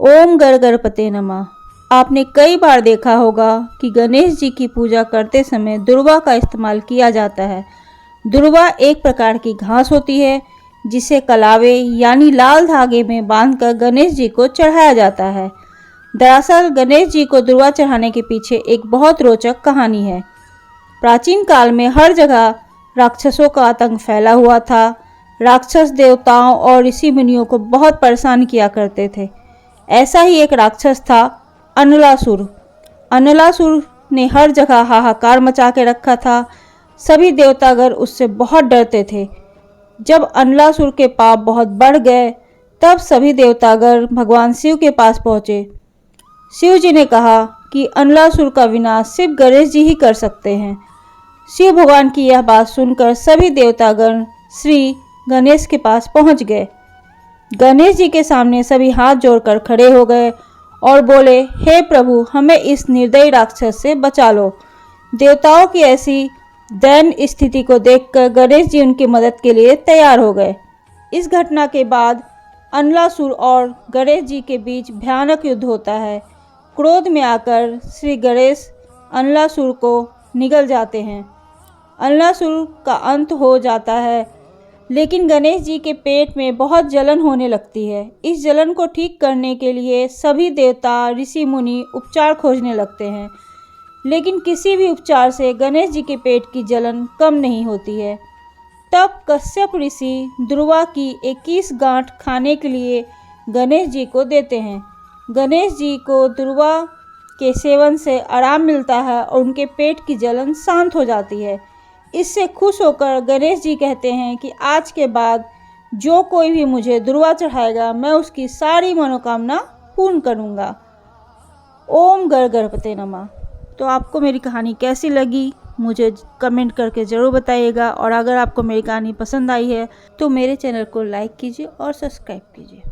ओम गणपते नमः। आपने कई बार देखा होगा कि गणेश जी की पूजा करते समय दुर्वा का इस्तेमाल किया जाता है। दुर्वा एक प्रकार की घास होती है जिसे कलावे यानी लाल धागे में बांधकर गणेश जी को चढ़ाया जाता है। दरअसल गणेश जी को दुर्वा चढ़ाने के पीछे एक बहुत रोचक कहानी है। प्राचीन काल में हर जगह राक्षसों का आतंक फैला हुआ था। राक्षस देवताओं और ऋषि मुनियों को बहुत परेशान किया करते थे। ऐसा ही एक राक्षस था अनलासुर। अनलासुर ने हर जगह हाहाकार मचा के रखा था। सभी देवतागण उससे बहुत डरते थे। जब अनलासुर के पाप बहुत बढ़ गए तब सभी देवतागण भगवान शिव के पास पहुँचे। शिव जी ने कहा कि अनलासुर का विनाश सिर्फ गणेश जी ही कर सकते हैं। शिव भगवान की यह बात सुनकर सभी देवतागण श्री गणेश के पास पहुंच गए। गणेश जी के सामने सभी हाथ जोड़कर खड़े हो गए और बोले, हे प्रभु, हमें इस निर्दयी राक्षस से बचा लो। देवताओं की ऐसी दयनीय स्थिति को देखकर गणेश जी उनकी मदद के लिए तैयार हो गए। इस घटना के बाद अनलासुर और गणेश जी के बीच भयानक युद्ध होता है। क्रोध में आकर श्री गणेश अनलासुर को निगल जाते हैं। अनलासुर का अंत हो जाता है, लेकिन गणेश जी के पेट में बहुत जलन होने लगती है। इस जलन को ठीक करने के लिए सभी देवता, ऋषि मुनि उपचार खोजने लगते हैं, लेकिन किसी भी उपचार से गणेश जी के पेट की जलन कम नहीं होती है। तब कश्यप ऋषि दुर्वा की 21 गांठ खाने के लिए गणेश जी को देते हैं। गणेश जी को दुर्वा के सेवन से आराम मिलता है और उनके पेट की जलन शांत हो जाती है। इससे खुश होकर गणेश जी कहते हैं कि आज के बाद जो कोई भी मुझे दुर्वा चढ़ाएगा मैं उसकी सारी मनोकामना पूर्ण करूंगा। ओम गणपते नमः। तो आपको मेरी कहानी कैसी लगी मुझे कमेंट करके ज़रूर बताइएगा, और अगर आपको मेरी कहानी पसंद आई है तो मेरे चैनल को लाइक कीजिए और सब्सक्राइब कीजिए।